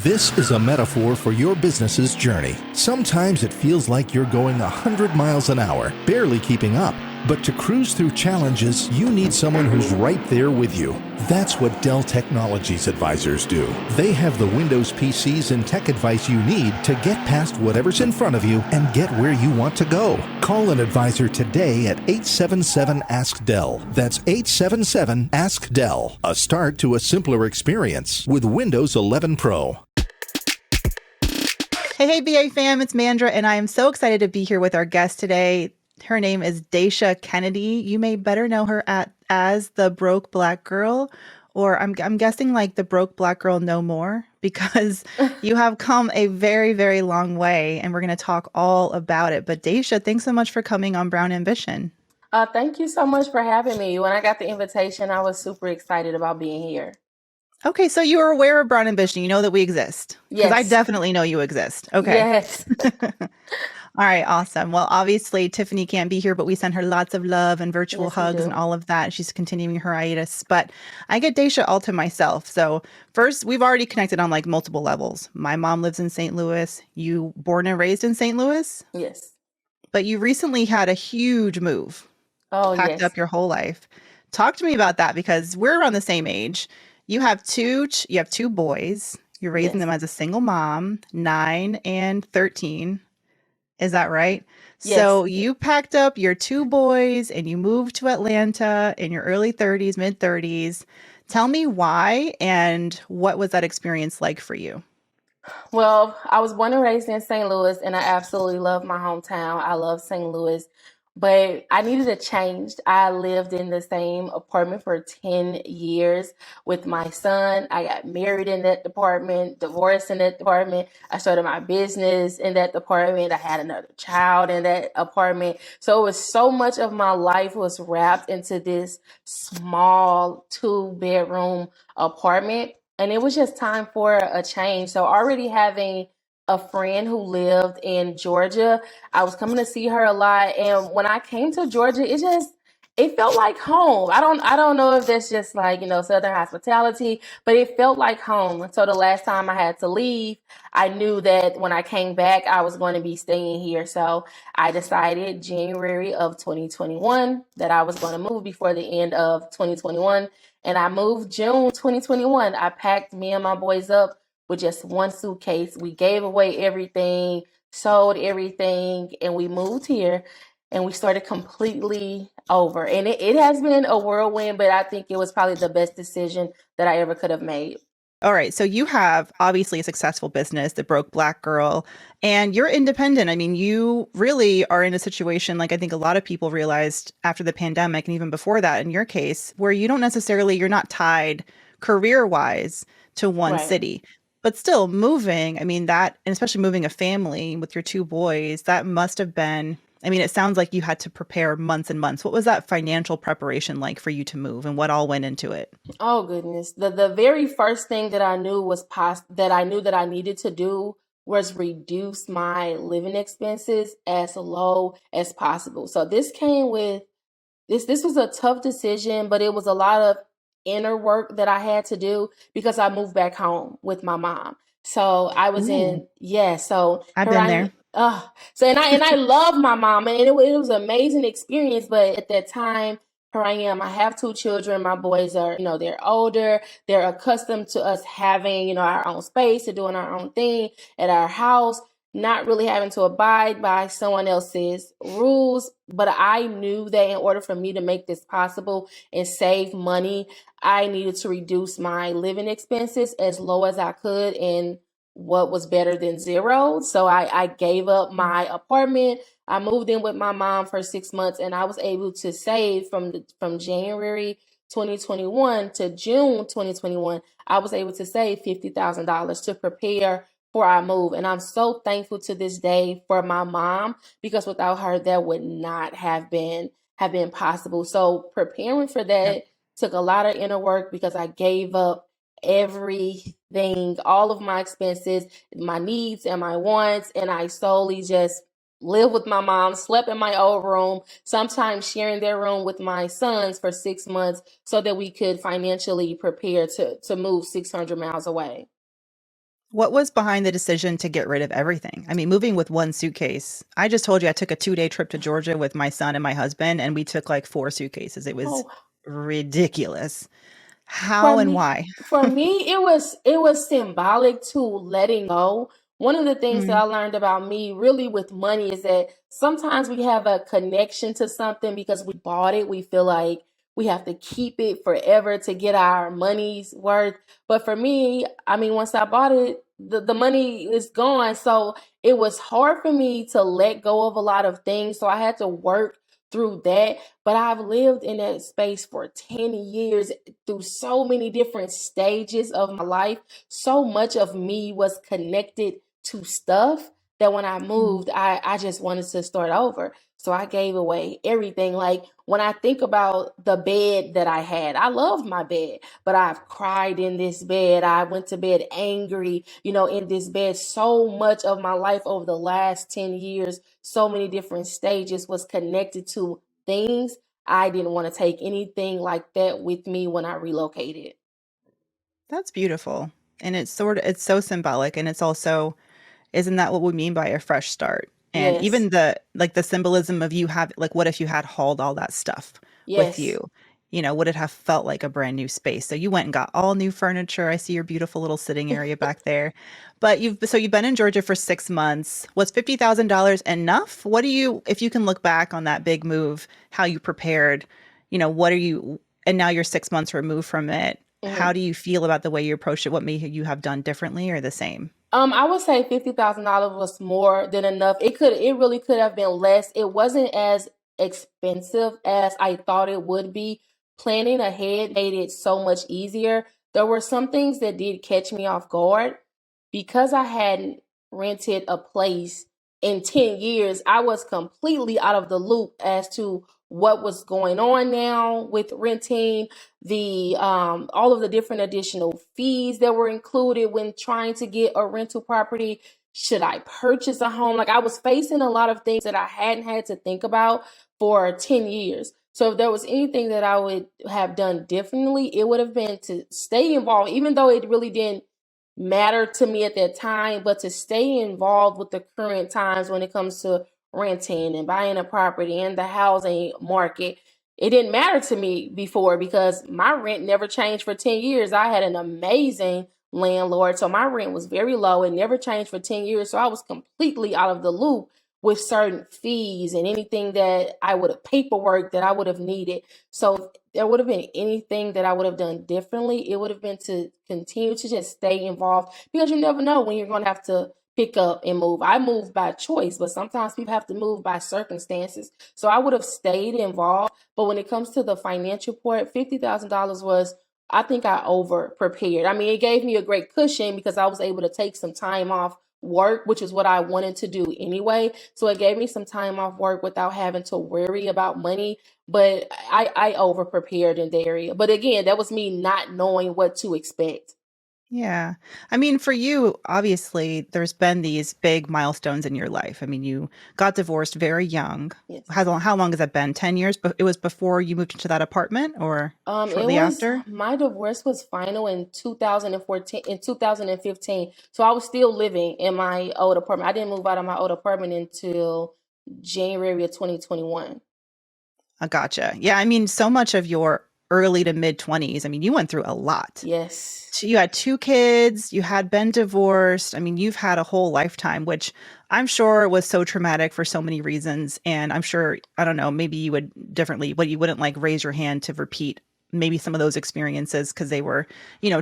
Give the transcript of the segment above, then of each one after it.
This is a metaphor for your business's journey. Sometimes it feels like you're going 100 miles an hour, barely keeping up. But to cruise through challenges, you need someone who's right there with you. That's what Dell Technologies advisors do. They have the Windows PCs and tech advice you need to get past whatever's in front of you and get where you want to go. Call an advisor today at 877-ASK-DELL. That's 877-ASK-DELL. A start to a simpler experience with Windows 11 Pro. Hey, BA fam, it's Mandra, and I am so excited to be here with our guest today. Her name is Dasha Kennedy. You may better know her as the Broke Black Girl, or I'm guessing like the Broke Black Girl no more, because you have come a very, very long way, and we're going to talk all about it. But Dasha, thanks so much for coming on Brown Ambition. Thank you so much for having me. When I got the invitation, I was super excited about being here. Okay, so you are aware of Brown Ambition. You know that we exist. Because I Yes. definitely know you exist. Okay. Yes. All right, awesome. Well, obviously, Tiffany can't be here, but we send her lots of love and virtual Yes, we hugs do. and all of that. She's continuing her hiatus. But I get Dasha all to myself. So first, we've already connected on like multiple levels. My mom lives in St. Louis. You born and raised in St. Louis? Yes. But you recently had a huge move, Oh, packed yes. up your whole life. Talk to me about that, because we're around the same age. You have two boys. You're raising them Yes. as a single mom, 9 and 13. Is that right? Yes. So you packed up your two boys and you moved to Atlanta in your early 30s, mid 30s. Tell me why, and what was that experience like for you? Well, I was born and raised in St. Louis, and I absolutely love my hometown. I love St. Louis, but I needed a change. I lived in the same apartment for 10 years with my son. I got married in that apartment, divorced in that apartment. I started my business in that apartment. I had another child in that apartment. So it was so much of my life was wrapped into this small 2-bedroom apartment. And it was just time for a change. So already having a friend who lived in Georgia, I was coming to see her a lot. And when I came to Georgia, it felt like home. I don't know if that's just like, Southern hospitality, but it felt like home. So the last time I had to leave, I knew that when I came back, I was going to be staying here. So I decided January of 2021 that I was going to move before the end of 2021. And I moved June 2021. I packed me and my boys up with just one suitcase. We gave away everything, sold everything, and we moved here and we started completely over. And it has been a whirlwind, but I think it was probably the best decision that I ever could have made. All right. So you have obviously a successful business, the Broke Black Girl, and you're independent. I mean, you really are in a situation like I think a lot of people realized after the pandemic and even before that in your case, where you're not tied career wise to one Right. city. But still moving, I mean, that, and especially moving a family with your two boys, that must have been, I mean, it sounds like you had to prepare months and months. What was that financial preparation like for you to move, and what all went into it? Oh goodness. The very first thing that I knew that I knew that I needed to do was reduce my living expenses as low as possible. So this was a tough decision, but it was a lot of inner work that I had to do because I moved back home with my mom. So I was Ooh, so I've here been I am. there. And I love my mom, and it was an amazing experience. But at that time, here I am. I have two children. My boys are, they're older. They're accustomed to us having, our own space and doing our own thing at our house, not really having to abide by someone else's rules. But I knew that in order for me to make this possible and save money, I needed to reduce my living expenses as low as I could. And what was better than zero? So I gave up my apartment. I moved in with my mom for 6 months, and I was able to save from January 2021 to June 2021. I was able to save $50,000 to prepare for our move. And I'm so thankful to this day for my mom, because without her, that would not have been possible. So preparing for that took a lot of inner work because I gave up everything, all of my expenses, my needs and my wants, and I solely just lived with my mom, slept in my old room, sometimes sharing their room with my sons for 6 months so that we could financially prepare to move 600 miles away. What was behind the decision to get rid of everything? I mean, moving with one suitcase. I just told you I took a 2-day trip to Georgia with my son and my husband, and we took like 4 suitcases. It was Oh, ridiculous. For How and me, why? it was symbolic to letting go. One of the things that I Mm, learned about me really with money is that sometimes we have a connection to something because we bought it. We feel like we have to keep it forever to get our money's worth. But for me, I mean, once I bought it, the money is gone. So it was hard for me to let go of a lot of things. So I had to work through that. But I've lived in that space for 10 years through so many different stages of my life. So much of me was connected to stuff that when I mm. moved, I just wanted to start over. So I gave away everything. Like when I think about the bed that I had, I loved my bed, but I've cried in this bed. I went to bed angry, in this bed. So much of my life over the last 10 years, so many different stages was connected to things. I didn't want to take anything like that with me when I relocated. That's beautiful. And it's so symbolic, and it's also, isn't that what we mean by a fresh start? And Yes. even the symbolism of you have, like, what if you had hauled all that stuff with Yes. you? Would it have felt like a brand new space? So you went and got all new furniture. I see your beautiful little sitting area back there. But you've been in Georgia for 6 months. Was $50,000 enough? What do you, if you can look back on that big move, how you prepared, what are you, and now you're 6 months removed from it. How Mhm. do you feel about the way you approached it? What may you have done differently or the same? I would say $50,000 was more than enough. It really could have been less. It wasn't as expensive as I thought it would be. Planning ahead made it so much easier. There were some things that did catch me off guard because I hadn't rented a place in 10 years. I was completely out of the loop as to what was going on now with renting, the all of the different additional fees that were included when trying to get a rental property. Should I purchase a home? Like I was facing a lot of things that I hadn't had to think about for 10 years. So if there was anything that I would have done differently, it would have been to stay involved, even though it really didn't matter to me at that time, but to stay involved with the current times when it comes to renting and buying a property and the housing market. It didn't matter to me before because my rent never changed for 10 years. I had an amazing landlord, so my rent was very low. It never changed for 10 years. So I was completely out of the loop with certain fees and anything that I would have paperwork that I would have needed. So if there would have been anything that I would have done differently, it would have been to continue to just stay involved because you never know when you're going to have to pick up and move. I moved by choice, but sometimes people have to move by circumstances. So I would have stayed involved. But when it comes to the financial part, $50,000 was, I think I over prepared. I mean, it gave me a great cushion because I was able to take some time off work, which is what I wanted to do anyway. So it gave me some time off work without having to worry about money. But I over prepared in the area. But again, that was me not knowing what to expect. Yeah. I mean, for you, obviously, there's been these big milestones in your life. I mean, you got divorced very young. Yes. How long has that been? 10 years? But it was before you moved into that apartment or It shortly was after? my divorce was final in 2014, in 2015. So I was still living in my old apartment. I didn't move out of my old apartment until January of 2021. I gotcha. Yeah. I mean, so much of your early to mid 20s, I mean, you went through a lot. Yes. So you had 2 kids, you had been divorced. I mean, you've had a whole lifetime, which I'm sure was so traumatic for so many reasons. And I'm sure, I don't know, maybe you would differently, but you wouldn't like raise your hand to repeat maybe some of those experiences because they were,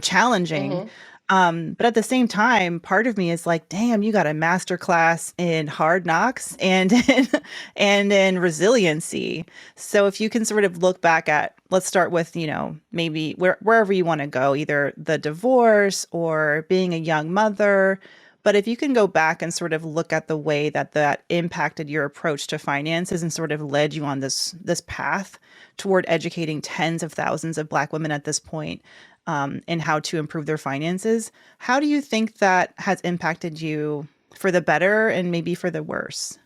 challenging. Hmm. But at the same time, part of me is like, damn, you got a master class in hard knocks and and in resiliency. So if you can sort of look back at, let's start with, maybe wherever you want to go, either the divorce or being a young mother. But if you can go back and sort of look at the way that that impacted your approach to finances and sort of led you on this path toward educating tens of thousands of Black women at this point, in how to improve their finances, how do you think that has impacted you for the better and maybe for the worse?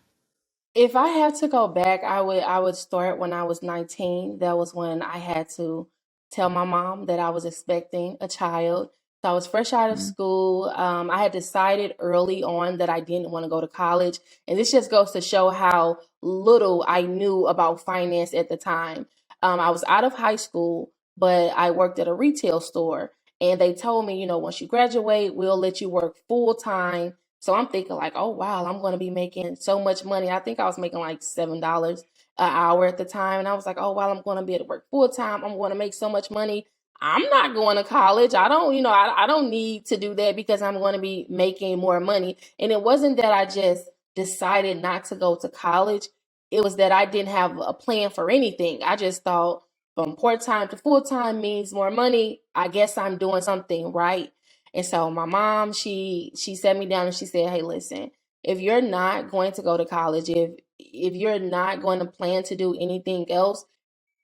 If I had to go back, I would start when I was 19. That was when I had to tell my mom that I was expecting a child. So I was fresh out of Mm. school. I had decided early on that I didn't want to go to college. And this just goes to show how little I knew about finance at the time. I was out of high school, but I worked at a retail store. And they told me, once you graduate, we'll let you work full time. So I'm thinking like, oh, wow, I'm going to be making so much money. I think I was making like $7 an hour at the time. And I was like, oh, wow, I'm going to be able to work full time. I'm going to make so much money. I'm not going to college. I don't, I don't need to do that because I'm going to be making more money. And it wasn't that I just decided not to go to college. It was that I didn't have a plan for anything. I just thought from part-time to full-time means more money. I guess I'm doing something right. And so my mom, she sat me down and she said, "Hey, listen, if you're not going to go to college, if you're not going to plan to do anything else,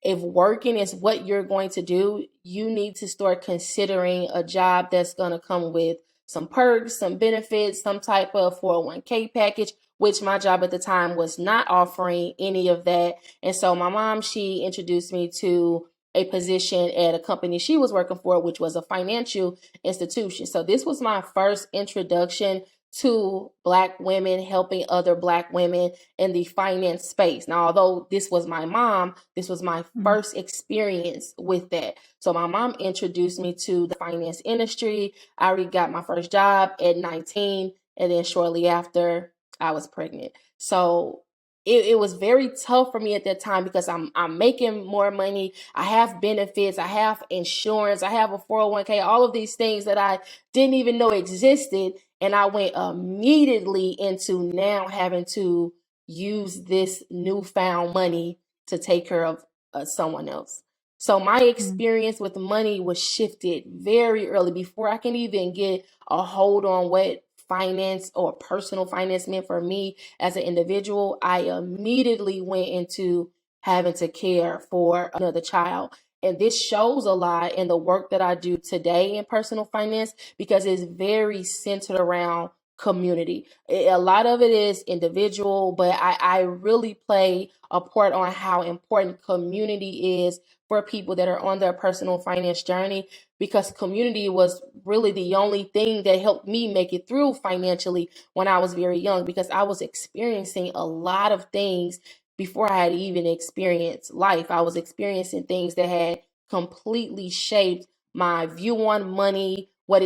if working is what you're going to do, you need to start considering a job that's going to come with some perks, some benefits, some type of 401k package, which my job at the time was not offering any of that. And so my mom, she introduced me to a position at a company she was working for, which was a financial institution. So this was my first introduction to Black women, helping other Black women in the finance space. Now, although this was my mom, this was my Mm. first experience with that. So my mom introduced me to the finance industry. I already got my first job at 19, and then shortly after, I was pregnant. So it was very tough for me at that time because I'm making more money. I have benefits. I have insurance. I have a 401k, all of these things that I didn't even know existed. And I went immediately into now having to use this newfound money to take care of someone else. So my Mm. experience with money was shifted very early before I can even get a hold on what finance or personal finance meant for me as an individual. I immediately went into having to care for another child. And this shows a lot in the work that I do today in personal finance because it's very centered around community. A lot of it is individual, but I really play a part on how important community is for people that are on their personal finance journey because community was really the only thing that helped me make it through financially when I was very young because I was experiencing a lot of things before I had even experienced life. I was experiencing things that had completely shaped my view on money, what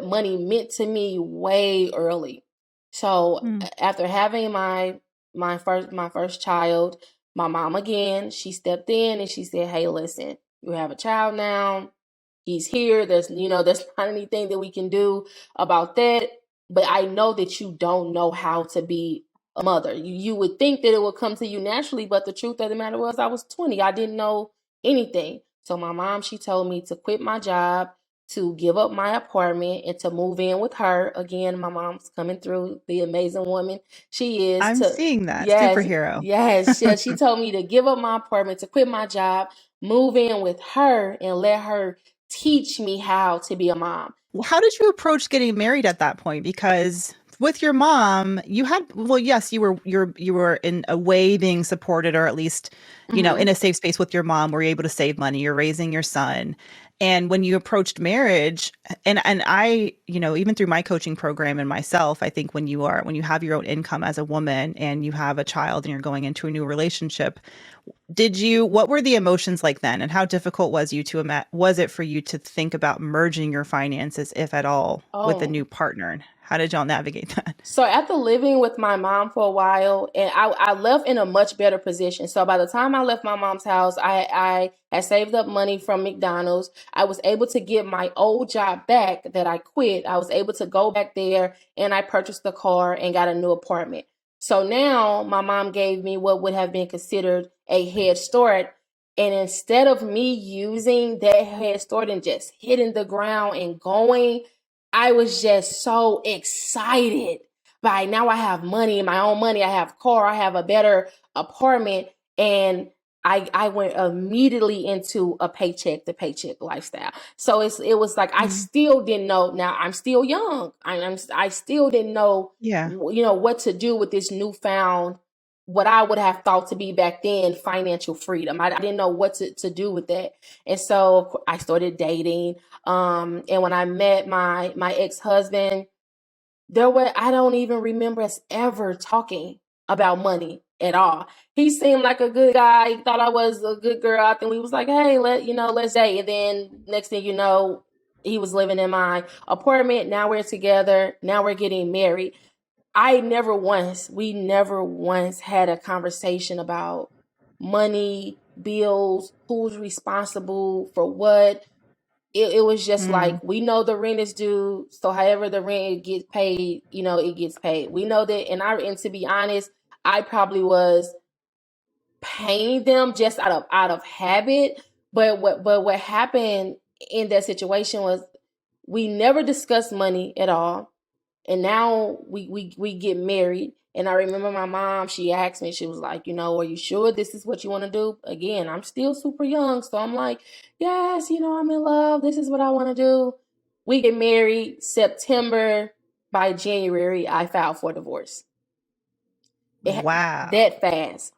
money meant to me way early. So Mm. after having my first child, my mom again, she stepped in and she said, "Hey, listen, you have a child now. He's here. There's not anything that we can do about that. But I know that you don't know how to be a mother. You would think that it would come to you naturally, but the truth of the matter was I was 20. I didn't know anything. So my mom, she told me to quit my job, to give up my apartment, and to move in with her. Again, my mom's coming through, the amazing woman she is. I'm To seeing that Yes, superhero. yes, she told me to give up my apartment, to quit my job, move in with her, and let her teach me how to be a mom. How did you approach getting married at that point? Because with your mom, you had, well, yes, you were in a way being supported, or at least, in Hmm. a safe space with your mom where you're able to save money, you're raising your son. And when you approached marriage, and I, even through my coaching program and myself, I think when you have your own income as a woman and you have a child and you're going into a new relationship, what were the emotions like then, and how difficult was it for you to think about merging your finances, if at all, with a Oh, new partner? And how did y'all navigate that? so after living with my mom for a while, and I left in a much better position. So by the time I left my mom's house, I had saved up money from McDonald's. I was able to get my old job back that I quit. I was able to go back there and I purchased a car and got a new apartment. So now my mom gave me what would have been considered a head start. And instead of me using that head start and just hitting the ground and going, I was just so excited. By now I have money, my own money, I have a car, I have a better apartment, and I went immediately into a paycheck to paycheck lifestyle. So it was like I Mm. still didn't know. Now I'm still young. I still didn't know, Yeah. what to do with this newfound what I would have thought to be back then financial freedom. I didn't know what to do with that. And so I started dating. And when I met my ex-husband, I don't even remember us ever talking about money at all. He seemed like a good guy. He thought I was a good girl. I think we was like, hey, let's date. And then next thing you know, he was living in my apartment. Now we're together. Now we're getting married. We never once had a conversation about money, bills, who's responsible for what. It was just like, we know the rent is due, so however the rent gets paid, it gets paid. We know that, and to be honest, I probably was paying them just out of habit. But what happened in that situation was we never discussed money at all. And now we get married. And I remember my mom, she asked me, she was like, are you sure this is what you want to do? Again, I'm still super young. So I'm like, yes, I'm in love. This is what I want to do. We get married September. By January, I filed for divorce. Wow. That fast.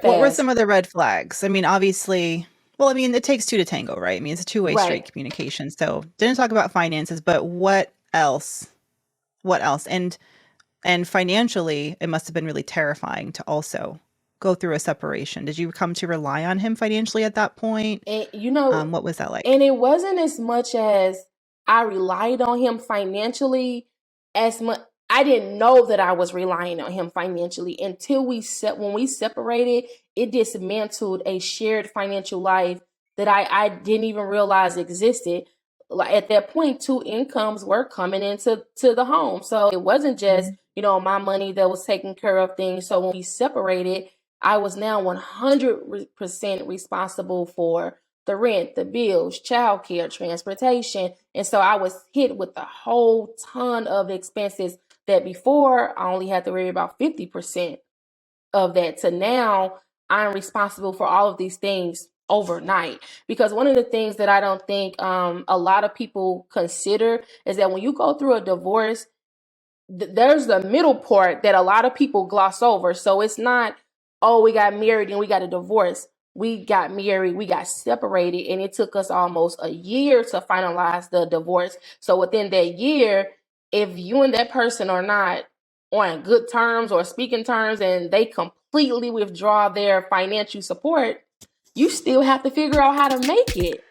What were some of the red flags? I mean, obviously, it takes two to tango, right? I mean, it's a two-way street communication. So didn't talk about finances, but what else? What else? And financially, it must have been really terrifying to also go through a separation. Did you come to rely on him financially at that point? And, what was that like? And it wasn't as much as I relied on him financially as much. I didn't know that I was relying on him financially until when we separated. It dismantled a shared financial life that I didn't even realize existed. Like at that point, two incomes were coming into the home. So it wasn't just, my money that was taking care of things. So when we separated, I was now 100% responsible for the rent, the bills, childcare, transportation. And so I was hit with a whole ton of expenses that before I only had to worry about 50% of that, to now I'm responsible for all of these things overnight. Because one of the things that I don't think a lot of people consider is that when you go through a divorce, there's the middle part that a lot of people gloss over. So it's not, oh, we got married and we got a divorce. We got married, we got separated, and it took us almost a year to finalize the divorce. So within that year, if you and that person are not on good terms or speaking terms and they completely withdraw their financial support, you still have to figure out how to make it.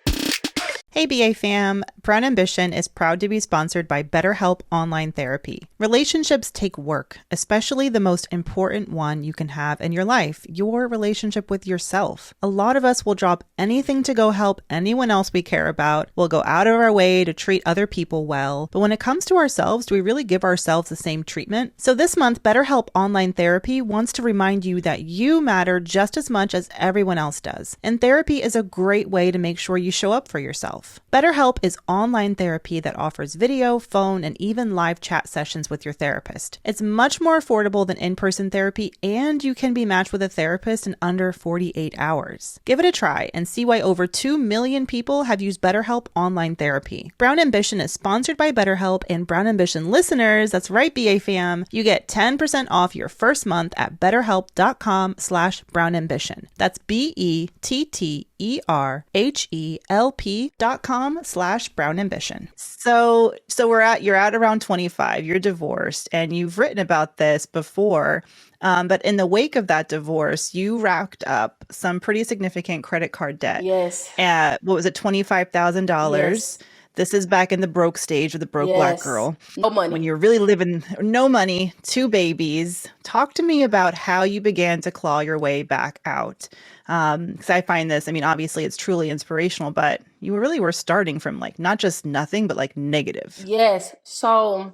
Hey BA fam, Brown Ambition is proud to be sponsored by BetterHelp Online Therapy. Relationships take work, especially the most important one you can have in your life, your relationship with yourself. A lot of us will drop anything to go help anyone else we care about. We'll go out of our way to treat other people well. But when it comes to ourselves, do we really give ourselves the same treatment? So this month, BetterHelp Online Therapy wants to remind you that you matter just as much as everyone else does. And therapy is a great way to make sure you show up for yourself. BetterHelp is online therapy that offers video, phone, and even live chat sessions with your therapist. It's much more affordable than in-person therapy, and you can be matched with a therapist in under 48 hours. Give it a try and see why over 2 million people have used BetterHelp Online Therapy. Brown Ambition is sponsored by BetterHelp, and Brown Ambition listeners, that's right, BA fam, you get 10% off your first month at betterhelp.com/brownambition. That's BetterHelp.com/brownambition. So you're at around 25, you're divorced, and you've written about this before. But in the wake of that divorce, you racked up some pretty significant credit card debt. Yes. What was it, $25,000? Yes. This is back in the broke stage of the broke Black girl. No money. When you're really living, no money, 2 babies. Talk to me about how you began to claw your way back out. Because I find this, obviously it's truly inspirational, but you really were starting from not just nothing, but negative. Yes. So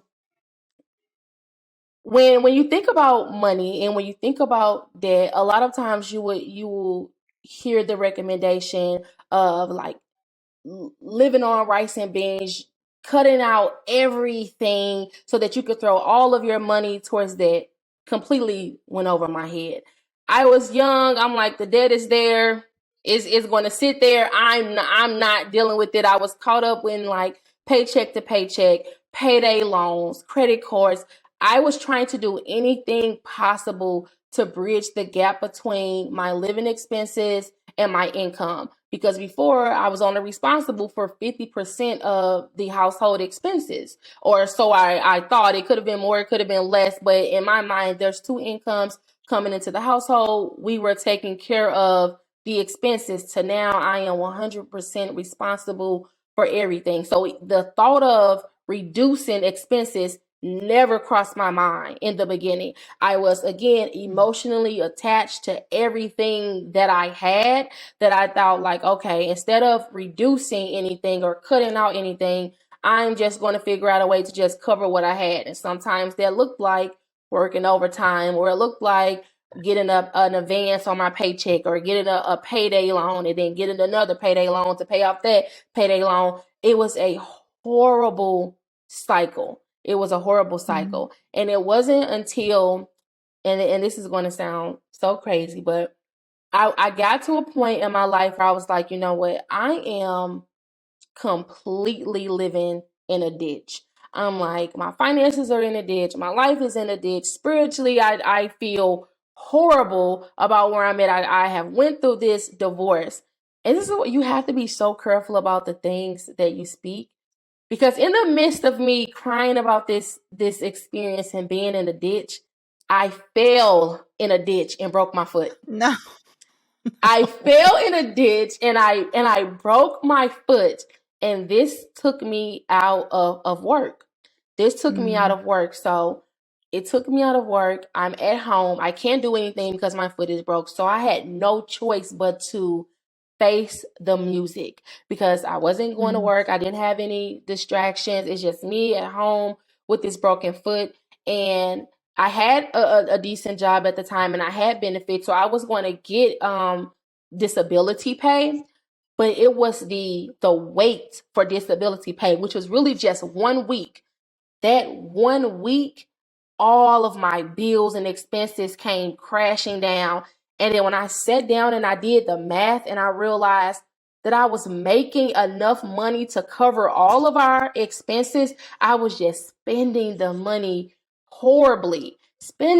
when you think about money and when you think about debt, a lot of times you will hear the recommendation of living on rice and beans, cutting out everything so that you could throw all of your money towards debt. Completely went over my head. I was young. I'm like, the debt is there. It's going to sit there. I'm not dealing with it. I was caught up in paycheck to paycheck, payday loans, credit cards. I was trying to do anything possible to bridge the gap between my living expenses and my income. Because before I was only responsible for 50% of the household expenses, or so I thought. It could have been more, it could have been less, but in my mind, there's two incomes coming into the household. We were taking care of the expenses to now I am 100% responsible for everything. So the thought of reducing expenses never crossed my mind in the beginning. I was, again, emotionally attached to everything that I had, that I thought like, okay, instead of reducing anything or cutting out anything, I'm just going to figure out a way to just cover what I had. And sometimes that looked like working overtime, or it looked like getting an advance on my paycheck, or getting a payday loan and then getting another payday loan to pay off that payday loan. It was a horrible cycle. It was a horrible cycle. And it wasn't until, and this is going to sound so crazy, but I got to a point in my life where I was like, you know what? I am completely living in a ditch. I'm like, my finances are in a ditch. My life is in a ditch. Spiritually, I feel horrible about where I'm at. I have went through this divorce. And this is what you have to be so careful about, the things that you speak. Because in the midst of me crying about this experience and being in a ditch, I fell in a ditch and broke my foot. No. I fell in a ditch and I broke my foot, and this took me out of work. This took me out of work. So it took me out of work. I'm at home. I can't do anything because my foot is broke. So I had no choice but to face the music, because I wasn't going to work. I didn't have any distractions. It's just me at home with this broken foot. And I had a decent job at the time, and I had benefits. So I was going to get disability pay. But it was the wait for disability pay, which was really just 1 week. That 1 week, all of my bills and expenses came crashing down. And then when I sat down and I did the math, and I realized that I was making enough money to cover all of our expenses, I was just spending the money horribly. But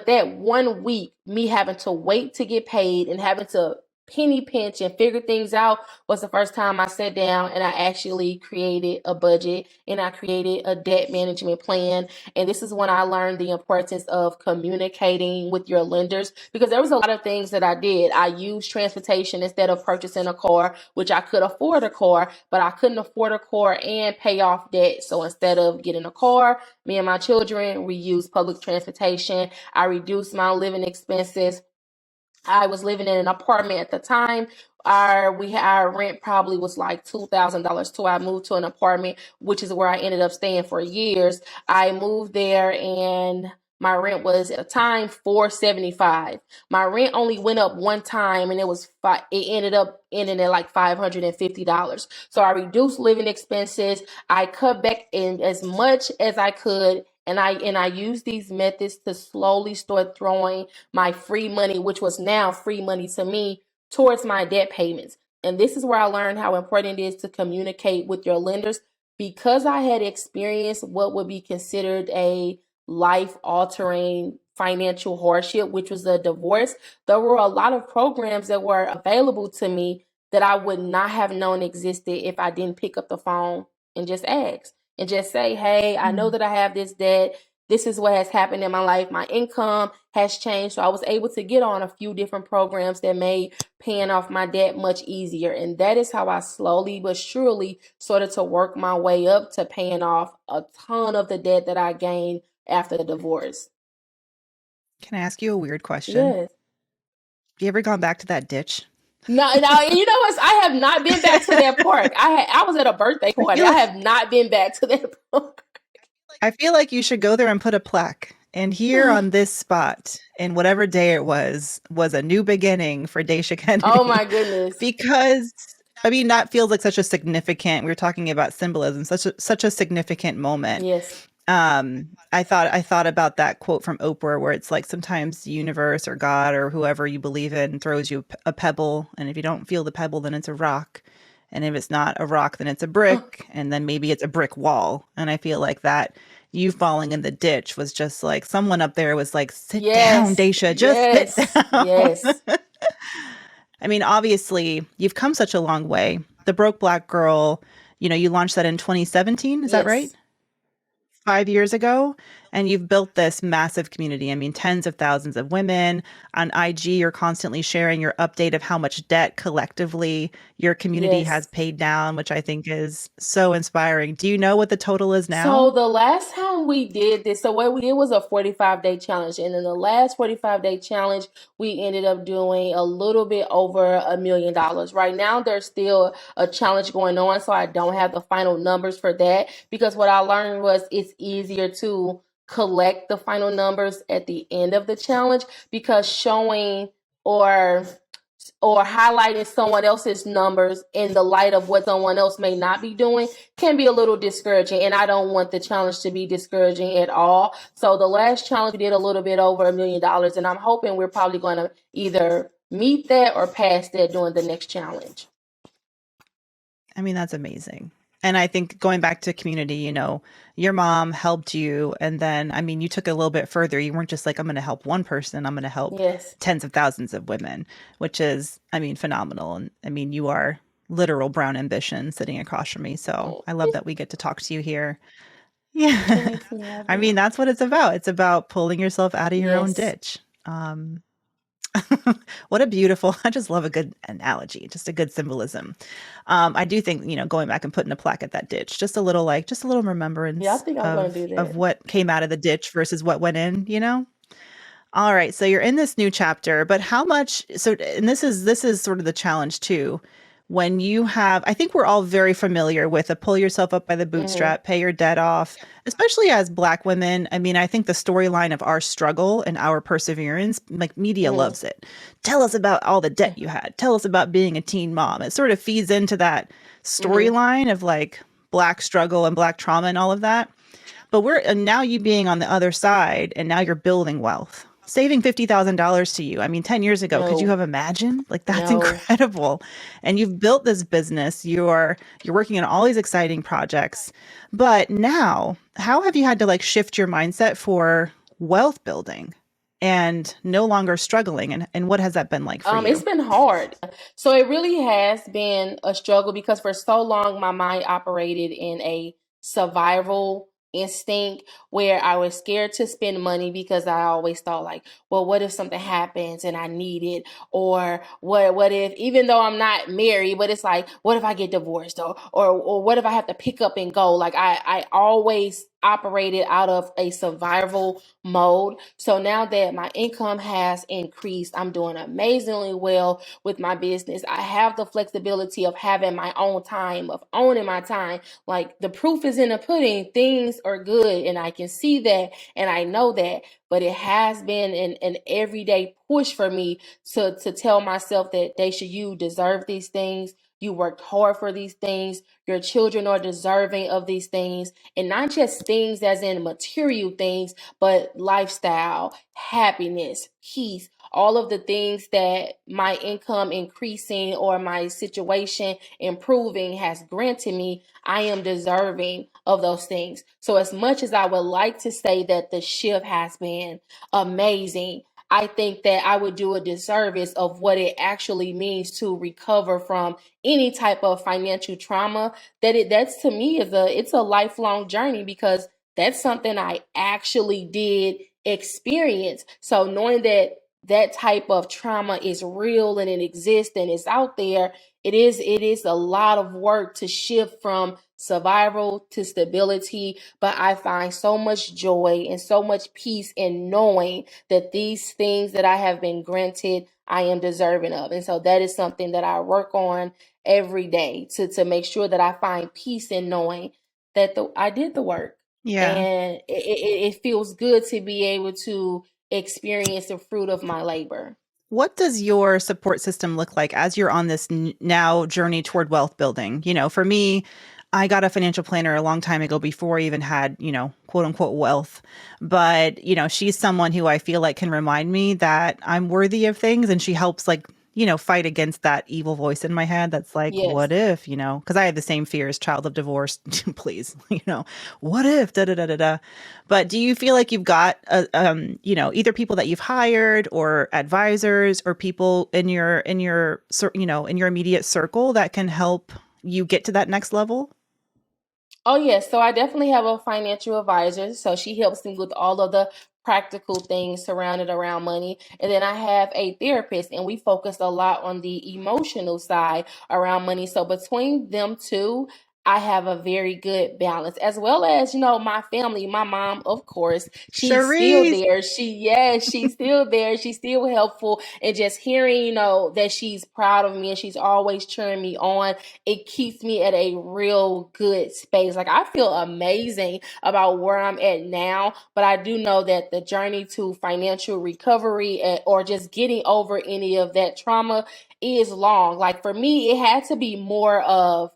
that 1 week, me having to wait to get paid and having to penny pinch and figure things out, was the first time I sat down and I actually created a budget, and I created a debt management plan. And this is when I learned the importance of communicating with your lenders, because there was a lot of things that I did. I used transportation instead of purchasing a car, which I could afford a car, but I couldn't afford a car and pay off debt. So instead of getting a car, me and my children, we used public transportation. I reduced my living expenses. I was living in an apartment at the time. Our rent probably was like $2,000 till I moved to an apartment, which is where I ended up staying for years. I moved there, and my rent was at the time $475. My rent only went up one time, and it ended up ending at like $550. So I reduced living expenses. I cut back in as much as I could. And I used these methods to slowly start throwing my free money, which was now free money to me, towards my debt payments. And this is where I learned how important it is to communicate with your lenders, because I had experienced what would be considered a life-altering financial hardship, which was a divorce. There were a lot of programs that were available to me that I would not have known existed if I didn't pick up the phone and just ask. And just say, hey, I know that I have this debt. This is what has happened in my life. My income has changed. So I was able to get on a few different programs that made paying off my debt much easier. And that is how I slowly but surely started to work my way up to paying off a ton of the debt that I gained after the divorce. Can I ask you a weird question? Yes. Have you ever gone back to that ditch? No, you know what? I have not been back to that park. I was at a birthday party. I have not been back to that park. I feel like you should go there and put a plaque. And here on this spot, in whatever day it was a new beginning for Dasha Kennedy. Oh my goodness. Because I mean, that feels like such a significant, we were talking about symbolism, such a significant moment. Yes. I thought about that quote from Oprah, where it's like, sometimes the universe or God or whoever you believe in throws you a pebble, and if you don't feel the pebble, then it's a rock, and if it's not a rock, then it's a brick, and then maybe it's a brick wall. And I feel like that you falling in the ditch was just like someone up there was like, sit down, Yes, Daisha, just sit yes, down. yes, I mean, obviously, you've come such a long way. The Broke Black Girl, you launched that in 2017. Is that right? yes, 5 years ago, and you've built this massive community. I mean, tens of thousands of women. On IG, you're constantly sharing your update of how much debt collectively your community has yes. paid down, which I think is so inspiring. Do you know what the total is So now? the last time we did this, so what we did was a 45-day challenge. And in the last 45-day challenge, we ended up doing a little bit over $1 million. Right now, there's still a challenge going on, so I don't have the final numbers for that because what I learned was it's easier to collect the final numbers at the end of the challenge because showing or highlighting someone else's numbers in the light of what someone else may not be doing can be a little discouraging. And I don't want the challenge to be discouraging at all. So the last challenge we did a little bit over $1 million, and I'm hoping we're probably going to either meet that or pass that during the next challenge. I mean, that's amazing. And I think going back to community, your mom helped you. And then, I mean, you took it a little bit further. You weren't just like, I'm going to help one person, I'm going to help Yes. tens of thousands of women, which is, I mean, phenomenal. And I mean, you are literal brown ambition sitting across from me. So I love that we get to talk to you here. Yeah. Thank you, I Abby. mean, that's what it's about. It's about pulling yourself out of your own Yes. ditch. What a beautiful, I just love a good analogy, just a good symbolism. I do think, going back and putting a plaque at that ditch, just a little Yeah, I remembrance think I'm going to do of that. what came out of the ditch versus what went in. All right, so you're in this new chapter, but how much and this is sort of the challenge too. When you have, I think we're all very familiar with a pull yourself up by the Hmm. bootstrap, pay your debt off, especially as Black women. I mean, I think the storyline of our struggle and our perseverance, like media Hmm. loves it. Tell us about all the debt you had. Tell us about being a teen mom. It sort of feeds into that Hmm. storyline of like Black struggle and Black trauma and all of that. But and now you being on the other side and now you're building wealth. Saving $50,000 to you. I mean, 10 years ago, could you No, have imagined? Like that's no. incredible. And you've built this business. You're working on all these exciting projects. But now, how have you had to like shift your mindset for wealth building and no longer struggling? And what has that been like for It's you? been hard. So it really has been a struggle because for so long my mind operated in a survival instinct where I was scared to spend money because I always thought like, well, what if something happens and I need it? Or what if even though I'm not married, but it's like, what if I get divorced? Or what if I have to pick up and go? Like I always operated out of a survival mode. So now that my income has increased, I'm doing amazingly well with my business. I have the flexibility of having my own time, of owning my time. Like the proof is in the pudding. Things are good and I can see that and I know that. But it has been an everyday push for me to tell myself that Daisha, you deserve these things. You worked hard for these things. Your children are deserving of these things. And not just things as in material things, but lifestyle, happiness, peace, all of the things that my income increasing or my situation improving has granted me, I am deserving of those things. So, as much as I would like to say that the shift has been amazing, I think that I would do a disservice of what it actually means to recover from any type of financial trauma. That's to me is it's a lifelong journey because that's something I actually did experience. So knowing that that type of trauma is real and it exists and it's out there, it is a lot of work to shift from survival to stability, but I find so much joy and so much peace in knowing that these things that I have been granted I am deserving of. And so that is something that I work on every day to make sure that I find peace in knowing that I did the work Yeah. and it feels good to be able to experience the fruit of my labor. What does your support system look like as you're on this now journey toward wealth building? For me, I got a financial planner a long time ago before I even had, quote unquote wealth. But, she's someone who I feel like can remind me that I'm worthy of things and she helps like fight against that evil voice in my head that's like, Yes. what if, because I had the same fear as child of divorce. Please, what if, da da da da da. But do you feel like you've got, either people that you've hired or advisors or people in your immediate circle that can help you get to that next level? Oh, yes. So I definitely have a financial advisor. So she helps me with all of the practical things surrounded around money. And then I have a therapist, and we focus a lot on the emotional side around money. So between them two, I have a very good balance, as well as, my family, my mom, of course, she's still Cherise. there. She's still there. She's still helpful. And just hearing, that she's proud of me and she's always cheering me on, it keeps me at a real good space. Like, I feel amazing about where I'm at now, but I do know that the journey to financial recovery or just getting over any of that trauma is long. Like, for me, it had to be more of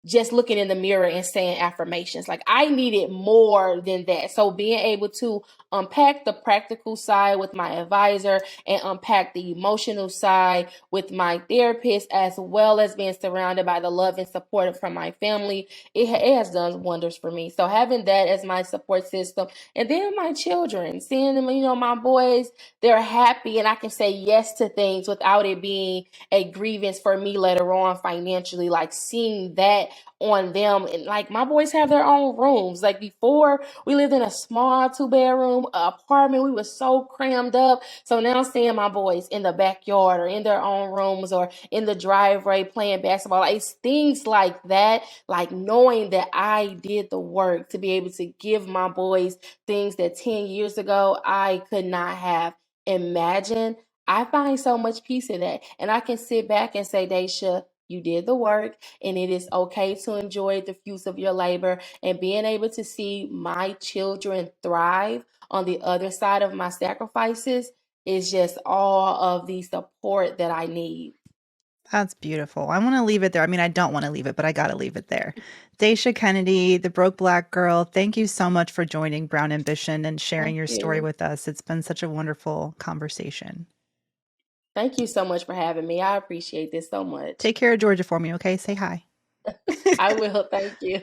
just looking in the mirror and saying affirmations. Like, I needed more than that. So being able to unpack the practical side with my advisor and unpack the emotional side with my therapist, as well as being surrounded by the love and support from my family, it has done wonders for me. So having that as my support system, and then my children, seeing them, my boys, they're happy, and I can say yes to things without it being a grievance for me later on financially. Like, seeing that on them, and like, my boys have their own rooms. Like, before, we lived in a small 2-bedroom apartment. We were so crammed up. So now seeing my boys in the backyard or in their own rooms or in the driveway playing basketball, like, it's things like that, like knowing that I did the work to be able to give my boys things that 10 years ago I could not have imagined. I find so much peace in that. And I can sit back and say, Daisha, you did the work, and it is okay to enjoy the fruits of your labor. And being able to see my children thrive on the other side of my sacrifices is just all of the support that I need. That's beautiful. I want to leave it there. I mean, I don't want to leave it, but I got to leave it there. Daisha Kennedy, the broke Black girl, thank you so much for joining Brown Ambition and sharing Thank your story you. with us. It's been such a wonderful conversation. Thank you so much for having me. I appreciate this so much. Take care of Georgia for me, okay? Say hi. I will. Thank you.